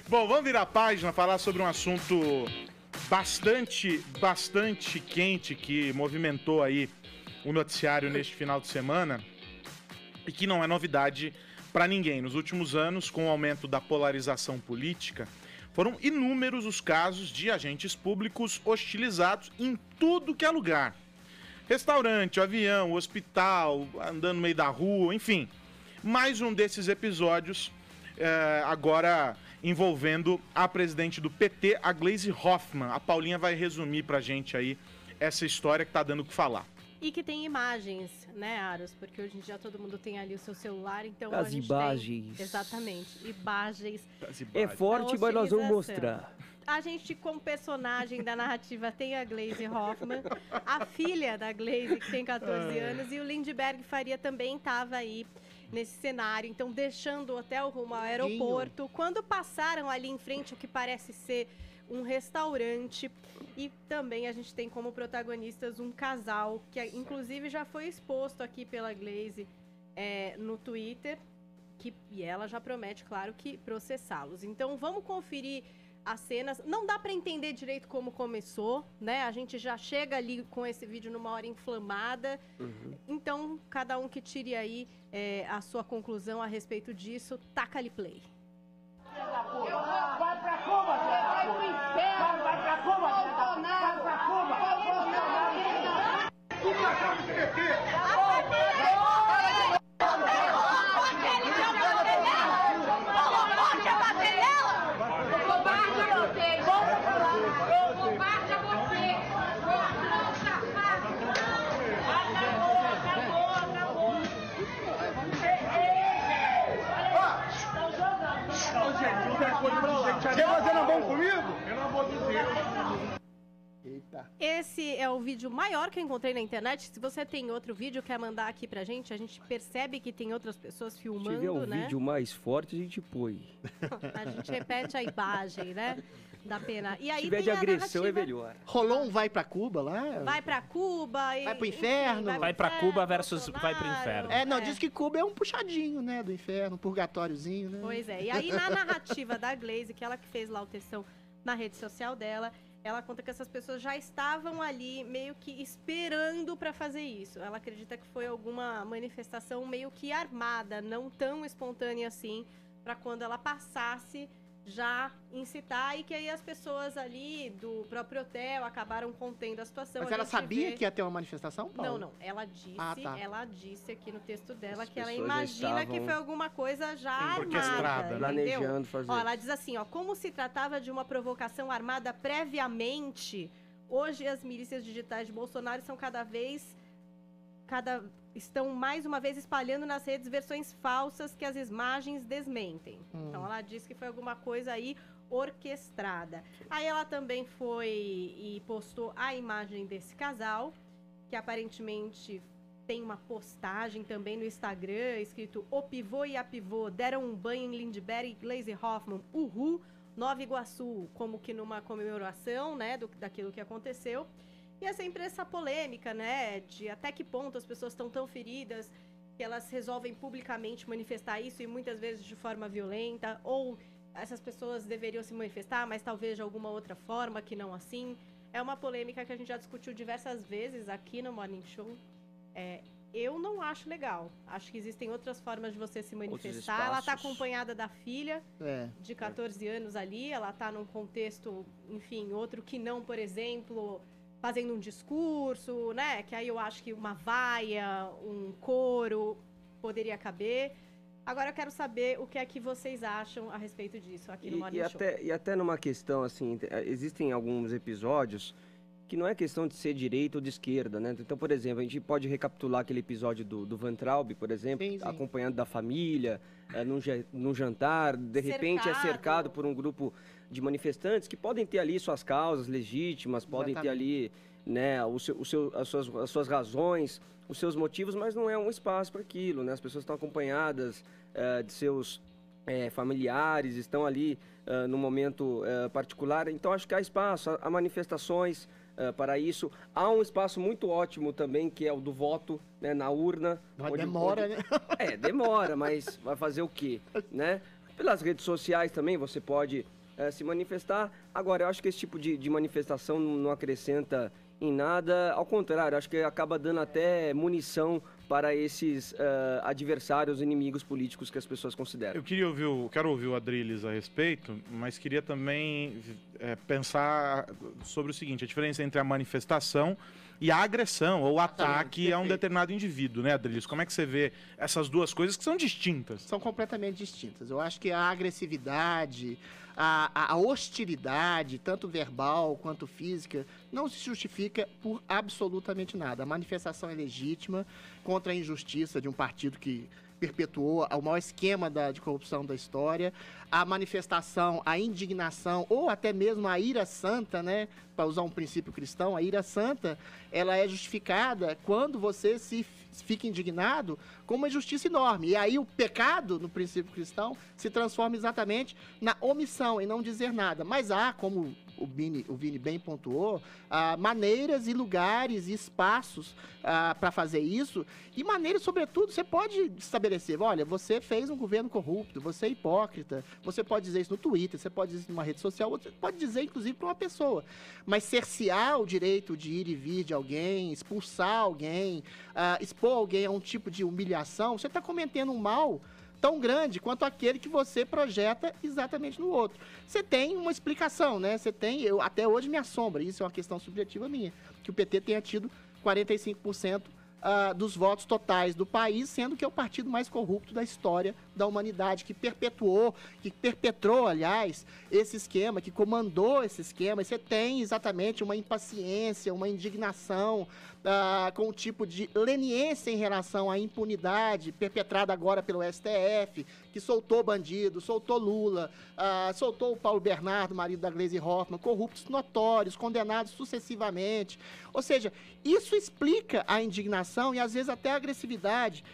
Bom, vamos virar a página, falar sobre um assunto bastante quente que movimentou aí o noticiário neste final de semana e que não é novidade para ninguém. Nos últimos anos, com o aumento da polarização política, foram inúmeros os casos de agentes públicos hostilizados em tudo que é lugar. Restaurante, avião, hospital, andando no meio da rua, enfim. Mais um desses episódios agora envolvendo a presidente do PT, a Gleisi Hoffmann. A Paulinha vai resumir pra gente aí essa história que tá dando o que falar. E que tem imagens, né, Aros? Porque hoje em dia todo mundo tem ali o seu celular, então As a gente imagens. tem... Exatamente, imagens. É forte, mas nós vamos mostrar. A gente, como personagem da narrativa, tem a Gleisi Hoffmann, a filha da Gleisi, que tem 14 anos, e o Lindbergh Faria também estava aí nesse cenário, então deixando o hotel rumo ao aeroporto. Quando passaram ali em frente o que parece ser um restaurante, e também a gente tem como protagonistas um casal, que inclusive já foi exposto aqui pela Gleisi no Twitter, e ela já promete, claro, que processá-los. Então vamos conferir as cenas. Não dá para entender direito como começou, né? A gente já chega ali com esse vídeo numa hora inflamada. Então, cada um que tire aí a sua conclusão a respeito disso, taca-lhe play. Vai pra Cuba, vai pro inferno, vai pra Cuba, vai pra Cuba, o cachorro de Quer fazer na mão comigo? Eu não vou dizer. Eita. Esse é o vídeo maior que eu encontrei na internet. Se você tem outro vídeo, quer mandar aqui pra gente, a gente percebe que tem outras pessoas filmando, né? Se tiver um vídeo mais forte, a gente põe. A gente repete a imagem, né? Da pena. E aí Se tiver tem de a agressão, narrativa. é melhor. Rolou um vai pra Cuba lá? Vai pra Cuba e... Vai pro inferno. Enfim, Vai pra Cuba versus vai pro inferno. Diz que Cuba é um puxadinho, né, do inferno, um purgatóriozinho, né? Pois é. E aí na narrativa da Gleisi, que ela que fez lá o textão na rede social dela, ela conta que essas pessoas já estavam ali meio que esperando pra fazer isso. Ela acredita que foi alguma manifestação meio que armada, não tão espontânea assim, pra quando ela passasse já incitar, e que aí as pessoas ali do próprio hotel acabaram contendo a situação. Mas ela sabia que ia ter uma manifestação, Paulo? Não. Ela disse, tá. ela disse aqui no texto dela As que ela pessoas imagina já que foi alguma coisa já orquestrada, armada, planejando fazer. Ó, ela diz assim, ó, como se tratava de uma provocação armada previamente, hoje as milícias digitais de Bolsonaro são estão mais uma vez espalhando nas redes versões falsas que as imagens desmentem. Então ela diz que foi alguma coisa aí orquestrada. Aí ela também foi e postou a imagem desse casal, que aparentemente tem uma postagem também no Instagram, escrito: o pivô e a pivô deram um banho em Lindbergh e Gleisi Hoffmann, uhul, Nova Iguaçu, como que numa comemoração, né, daquilo que aconteceu. E é sempre essa polêmica, né, de até que ponto as pessoas estão tão feridas que elas resolvem publicamente manifestar isso, e muitas vezes de forma violenta, ou essas pessoas deveriam se manifestar, mas talvez de alguma outra forma que não assim. É uma polêmica que a gente já discutiu diversas vezes aqui no Morning Show. Eu não acho legal. Acho que existem outras formas de você se manifestar. Ela está acompanhada da filha de 14 anos ali, ela está num contexto, enfim, outro que não, por exemplo, fazendo um discurso, né? Que aí eu acho que uma vaia, um coro poderia caber. Agora eu quero saber o que é que vocês acham a respeito disso aqui no Morning Show. E até numa questão, assim, existem alguns episódios que não é questão de ser direita ou de esquerda, né? Então, por exemplo, a gente pode recapitular aquele episódio do Van Traub, por exemplo, sim. Acompanhando da família, num jantar, de repente é cercado por um grupo de manifestantes que podem ter ali suas causas legítimas, podem ter ali, né, as suas razões, os seus motivos, mas não é um espaço para aquilo, né? As pessoas estão acompanhadas de seus familiares, estão ali num momento particular, então acho que há espaço, há manifestações para isso. Há um espaço muito ótimo também, que é o do voto, né, na urna. Demora, né? Demora, mas vai fazer o quê, né? Pelas redes sociais também você pode se manifestar. Agora, eu acho que esse tipo de manifestação não acrescenta em nada, ao contrário, acho que acaba dando até munição para esses adversários, inimigos políticos que as pessoas consideram. Quero ouvir o Adrilles a respeito, mas queria também pensar sobre o seguinte, a diferença entre a manifestação e a agressão ou ataque a um determinado indivíduo, né, Adrilles? Como é que você vê essas duas coisas que são distintas? São completamente distintas. Eu acho que a agressividade, a hostilidade, tanto verbal quanto física, não se justifica por absolutamente nada. A manifestação é legítima contra a injustiça de um partido que perpetuou o maior esquema de corrupção da história. A manifestação, a indignação ou até mesmo a ira santa, né, para usar um princípio cristão, a ira santa, ela é justificada quando você fica indignado com uma injustiça enorme. E aí o pecado, no princípio cristão, se transforma exatamente na omissão, em não dizer nada. Mas há, como o Vini bem pontuou, maneiras e lugares e espaços para fazer isso, e maneiras, sobretudo, você pode estabelecer, olha, você fez um governo corrupto, você é hipócrita, você pode dizer isso no Twitter, você pode dizer isso numa rede social, você pode dizer, inclusive, para uma pessoa, mas cercear o direito de ir e vir de alguém, expulsar alguém, expor alguém a um tipo de humilhação, você está cometendo um mal tão grande quanto aquele que você projeta exatamente no outro. Você tem uma explicação, né? Até hoje me assombra, isso é uma questão subjetiva minha, que o PT tenha tido 45% dos votos totais do país, sendo que é o partido mais corrupto da história da humanidade, que perpetrou, aliás, esse esquema, que comandou esse esquema. E você tem exatamente uma impaciência, uma indignação com um tipo de leniência em relação à impunidade perpetrada agora pelo STF, que soltou bandido, soltou Lula, soltou o Paulo Bernardo, marido da Gleisi Hoffmann, corruptos notórios, condenados sucessivamente. Ou seja, isso explica a indignação e às vezes até a agressividade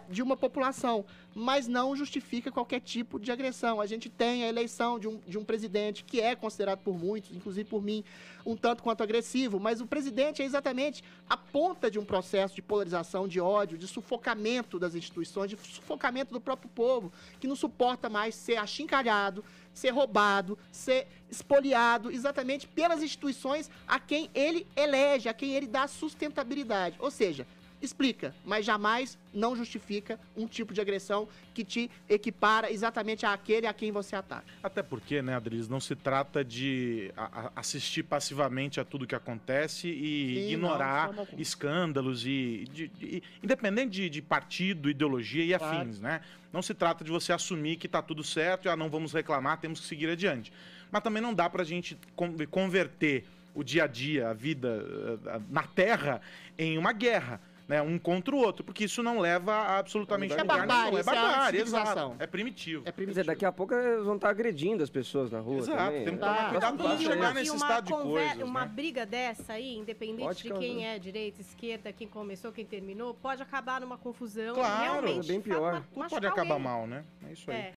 de uma população, mas não justifica qualquer tipo de agressão. A gente tem a eleição de um presidente que é considerado por muitos, inclusive por mim, um tanto quanto agressivo, mas o presidente é exatamente a ponta de um processo de polarização, de ódio, de sufocamento das instituições, de sufocamento do próprio povo, que não suporta mais ser achincalhado, ser roubado, ser espoliado exatamente pelas instituições a quem ele elege, a quem ele dá sustentabilidade. Ou seja, explica, mas jamais não justifica um tipo de agressão que te equipara exatamente àquele a quem você ataca. Até porque, né, Adriles, não se trata de assistir passivamente a tudo que acontece e Sim, ignorar não, escândalos independente de partido, ideologia e Claro. afins, né? Não se trata de você assumir que tá tudo certo e não vamos reclamar, temos que seguir adiante. Mas também não dá pra gente converter o dia a dia, a vida na Terra, em uma guerra, né, um contra o outro, porque isso não leva a absolutamente É lugar barbárie, nenhum. É isso é barbárie, civilização. exato. É primitivo. É Quer dizer, primitivo. daqui a pouco eles vão estar agredindo as pessoas na rua Exato, também. temos que tomar cuidado pra não E chegar nesse uma estado de coisas, uma né? briga dessa aí, independente Pode de causar. quem é direita, esquerda, quem começou, quem terminou, pode acabar numa confusão. Claro, realmente, bem pior. Tudo pode acabar mal, né? É isso aí. É.